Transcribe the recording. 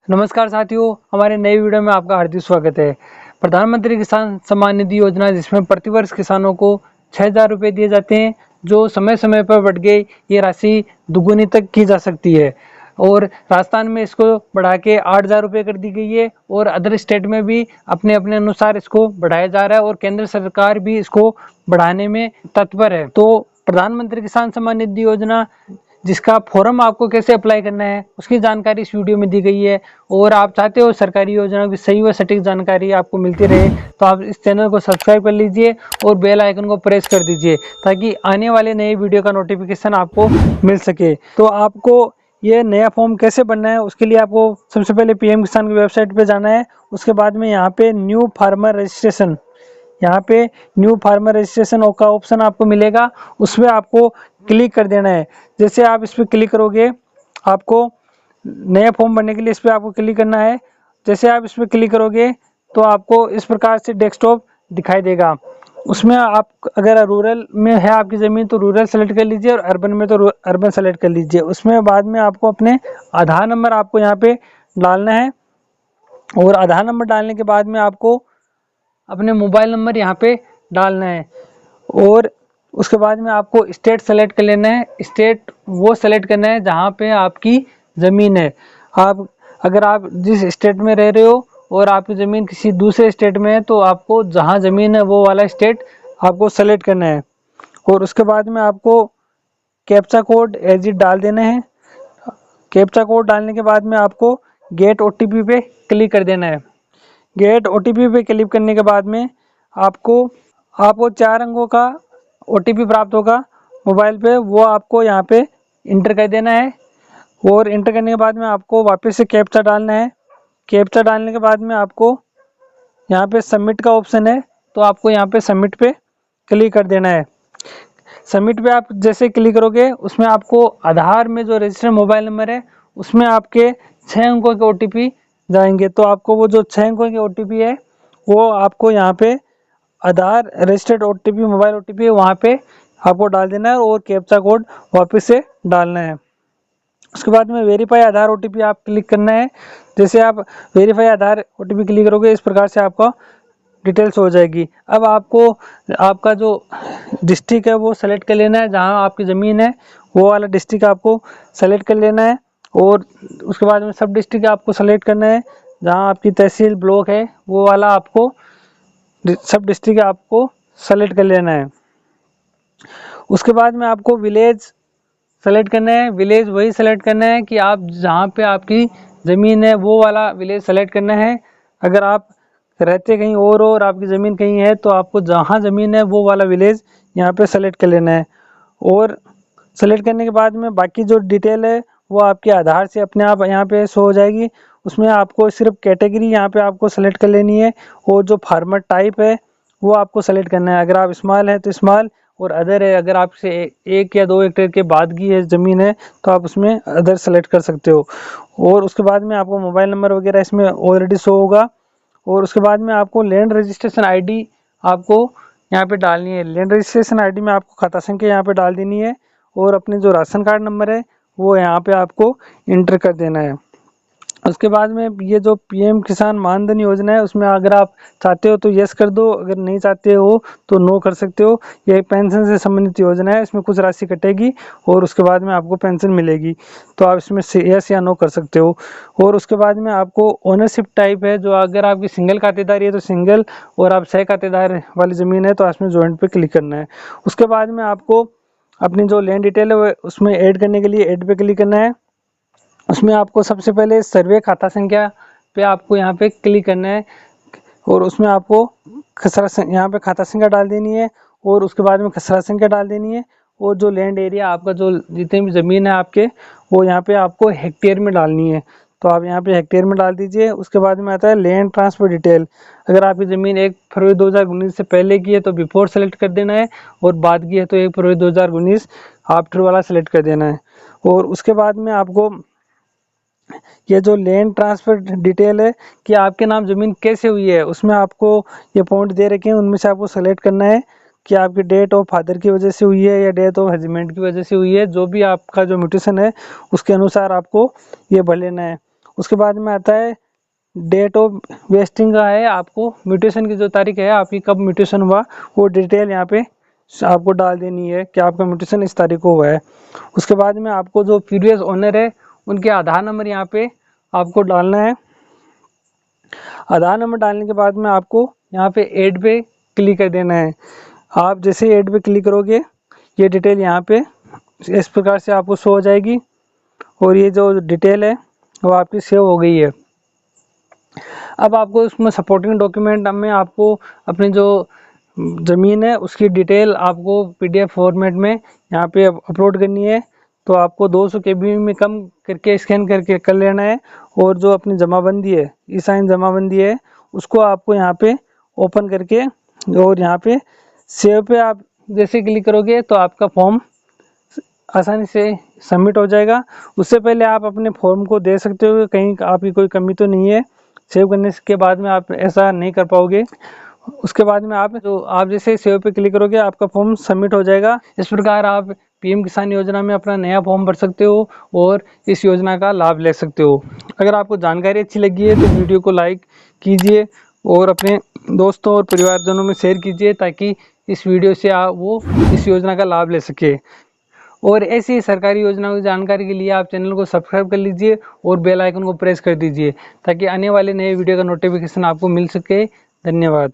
नमस्कार साथियों, हमारे नए वीडियो में आपका हार्दिक स्वागत है। प्रधानमंत्री किसान सम्मान निधि योजना, जिसमें प्रतिवर्ष किसानों को 6,000 रुपये दिए जाते हैं, जो समय समय पर बढ़ के ये राशि दुगुनी तक की जा सकती है। और राजस्थान में इसको बढ़ा के 8,000 रुपये कर दी गई है और अदर स्टेट में भी अपने अपने अनुसार इसको बढ़ाया जा रहा है और केंद्र सरकार भी इसको बढ़ाने में तत्पर है। तो प्रधानमंत्री किसान सम्मान निधि योजना, जिसका फॉर्म आपको कैसे अप्लाई करना है, उसकी जानकारी इस वीडियो में दी गई है। और आप चाहते हो सरकारी योजनाओं की सही व सटीक जानकारी आपको मिलती रहे, तो आप इस चैनल को सब्सक्राइब कर लीजिए और बेल आइकन को प्रेस कर दीजिए, ताकि आने वाले नए वीडियो का नोटिफिकेशन आपको मिल सके। तो आपको ये नया फॉर्म कैसे बनना है, उसके लिए आपको सबसे पहले पीएम किसान की वेबसाइट पे जाना है। उसके बाद में यहाँ पे न्यू फार्मर रजिस्ट्रेशन, यहाँ पे न्यू फार्मर रजिस्ट्रेशन का ऑप्शन आपको मिलेगा, उसमें आपको क्लिक कर देना है। जैसे आप इस पर क्लिक करोगे, आपको नया फॉर्म भरने के लिए इस पर आपको क्लिक करना है। जैसे आप इस पर क्लिक करोगे तो आपको इस प्रकार से डेस्कटॉप दिखाई देगा। उसमें आप अगर रूरल में है आपकी ज़मीन तो रूरल सेलेक्ट कर लीजिए और अर्बन में तो अर्बन सेलेक्ट कर लीजिए। उसमें बाद में आपको अपने आधार नंबर आपको यहाँ पे डालना है और आधार नंबर डालने के बाद में आपको अपने मोबाइल नंबर यहाँ पे डालना है। और उसके बाद में आपको स्टेट सेलेक्ट कर लेना है। स्टेट वो सेलेक्ट करना है जहाँ पे आपकी ज़मीन है। अगर आप जिस स्टेट में रह रहे हो और आपकी ज़मीन किसी दूसरे स्टेट में है, तो आपको जहाँ ज़मीन है वो वाला स्टेट आपको सेलेक्ट करना है। और उसके बाद में आपको कैप्चा कोड एज इट डाल देना है। कैप्चा कोड डालने के बाद में आपको गेट ओटीपी पे क्लिक कर देना है। गेट ओटीपी पे क्लिक करने के बाद में आपको 4 अंकों का ओटीपी प्राप्त होगा मोबाइल पे, वो आपको यहाँ पे इंटर कर देना है। और इंटर करने के बाद में आपको वापस से कैप्चा डालना है। कैप्चा डालने के बाद में आपको यहाँ पे सबमिट का ऑप्शन है, तो आपको यहाँ पे सबमिट पे क्लिक कर देना है। सबमिट पे आप जैसे क्लिक करोगे, उसमें आपको आधार में जो रजिस्टर्ड मोबाइल नंबर है उसमें आपके 6 अंकों के ओटीपी जाएंगे। तो आपको वो जो 6 अंकों के ओटीपी है वो आपको यहाँ पे आधार रजिस्टर्ड ओटीपी मोबाइल ओटीपी वहाँ पे आपको डाल देना है और कैप्चा कोड वापस से डालना है। उसके बाद में वेरीफाई आधार ओटीपी आप क्लिक करना है। जैसे आप वेरीफाई आधार ओटीपी क्लिक करोगे, इस प्रकार से आपका डिटेल्स हो जाएगी। अब आपको आपका जो डिस्ट्रिक्ट है वो सेलेक्ट कर लेना है, जहाँ आपकी ज़मीन है वो वाला डिस्ट्रिक्ट आपको सेलेक्ट कर लेना है। और उसके बाद में सब डिस्ट्रिक्ट आपको सेलेक्ट करना है, जहाँ आपकी तहसील ब्लॉक है वो वाला आपको सब डिस्ट्रिक्ट आपको सेलेक्ट कर लेना है। उसके बाद में आपको विलेज सेलेक्ट करना है। विलेज वही सेलेक्ट करना है कि आप जहाँ पे आपकी ज़मीन है वो वाला विलेज सेलेक्ट करना है। अगर आप रहते कहीं और आपकी ज़मीन कहीं है, तो आपको जहाँ ज़मीन है वो वाला विलेज यहाँ पे सेलेक्ट कर लेना है। और सेलेक्ट करने के बाद में बाकी जो डिटेल है वो आपके आधार से अपने आप यहाँ पे शो हो जाएगी। उसमें आपको सिर्फ कैटेगरी यहाँ पे आपको सेलेक्ट कर लेनी है और जो फार्मर टाइप है वो आपको सेलेक्ट करना है। अगर आप स्मॉल है तो स्मॉल, और अदर है अगर आपसे 1 या 2 हेक्टेयर के बाद की है ज़मीन है तो आप उसमें अदर सेलेक्ट कर सकते हो। और उसके बाद में आपको मोबाइल नंबर वगैरह इसमें ऑलरेडी शो होगा। और उसके बाद में आपको लैंड रजिस्ट्रेशन आईडी आपको यहाँ पे डालनी है। लैंड रजिस्ट्रेशन आईडी में आपको खाता संख्या यहाँ पे डाल देनी है और अपने जो राशन कार्ड नंबर है वो यहाँ पे आपको इंटर कर देना है। उसके बाद में ये जो पीएम किसान मानधन योजना है, उसमें अगर आप चाहते हो तो यस कर दो, अगर नहीं चाहते हो तो नो कर सकते हो। ये पेंशन से संबंधित योजना है, इसमें कुछ राशि कटेगी और उसके बाद में आपको पेंशन मिलेगी, तो आप इसमें यस या नो कर सकते हो। और उसके बाद में आपको ओनरशिप टाइप है, जो अगर आपकी सिंगल खातेदारी है तो सिंगल, और आप 6 खातेदार वाली ज़मीन है तो इसमें जॉइंट पे क्लिक करना है। उसके बाद में आपको अपनी जो लैंड डिटेल है उसमें ऐड करने के लिए ऐड पे क्लिक करना है। उसमें आपको सबसे पहले सर्वे खाता संख्या पे आपको यहाँ पे क्लिक करना है और उसमें आपको खसरा यहाँ पे खाता संख्या डाल देनी है और उसके बाद में खसरा संख्या डाल देनी है। और जो लैंड एरिया आपका जो जितनी भी ज़मीन है आपके, वो यहाँ पे आपको हेक्टेयर में डालनी है, तो आप यहाँ पे हेक्टेयर में डाल दीजिए। उसके बाद में आता है लैंड ट्रांसफ़र डिटेल। अगर आपकी ज़मीन 1 फरवरी 2019 से पहले की है तो बिफोर सेलेक्ट कर देना है, और बाद की है तो 1 फरवरी 2019 आफ्टर वाला सेलेक्ट कर देना है। और उसके बाद में आपको ये जो लैंड ट्रांसफ़र डिटेल है कि आपके नाम ज़मीन कैसे हुई है, उसमें आपको ये पॉइंट दे रखे हैं, उनमें से आपको सेलेक्ट करना है कि आपकी डेट ऑफ फादर की वजह से हुई है या डेट ऑफ हस्बैंड की वजह से हुई है। जो भी आपका जो म्यूटेशन है उसके अनुसार आपको ये भर लेना है। उसके बाद में आता है डेट ऑफ वेस्टिंग का है, आपको म्यूटेशन की जो तारीख है आपकी कब म्यूटेशन हुआ वो डिटेल यहाँ पे आपको डाल देनी है कि आपका म्यूटेशन इस तारीख को हुआ है। उसके बाद में आपको जो प्रीवियस ओनर है उनके आधार नंबर यहाँ पे आपको डालना है। आधार नंबर डालने के बाद में आपको यहाँ पे ऐड पे क्लिक कर देना है। आप जैसे ऐड पे क्लिक करोगे ये डिटेल यहाँ पे इस प्रकार से आपको शो हो जाएगी और ये जो डिटेल है वो आपकी सेव हो गई है। अब आपको उसमें सपोर्टिंग डॉक्यूमेंट में आपको अपनी जो ज़मीन है उसकी डिटेल आपको पीडीएफ फॉर्मेट में यहाँ पे अपलोड करनी है। तो आपको 200 KB में कम करके स्कैन करके कर लेना है और जो अपनी जमाबंदी है ई साइन जमाबंदी है उसको आपको यहाँ पे ओपन करके और यहाँ पे सेव पे आप जैसे क्लिक करोगे तो आपका फॉर्म आसानी से सबमिट हो जाएगा। उससे पहले आप अपने फॉर्म को दे सकते हो, कहीं आपकी कोई कमी तो नहीं है। सेव करने के बाद में आप ऐसा नहीं कर पाओगे। उसके बाद में आप जैसे सेव पे क्लिक करोगे आपका फॉर्म सबमिट हो जाएगा। इस प्रकार आप पीएम किसान योजना में अपना नया फॉर्म भर सकते हो और इस योजना का लाभ ले सकते हो। अगर आपको जानकारी अच्छी लगी है तो वीडियो को लाइक कीजिए और अपने दोस्तों और परिवारजनों में शेयर कीजिए ताकि इस वीडियो से वो इस योजना का लाभ ले सके। और ऐसी सरकारी योजनाओं की जानकारी के लिए आप चैनल को सब्सक्राइब कर लीजिए और बेल आइकन को प्रेस कर दीजिए ताकि आने वाले नए वीडियो का नोटिफिकेशन आपको मिल सके। धन्यवाद।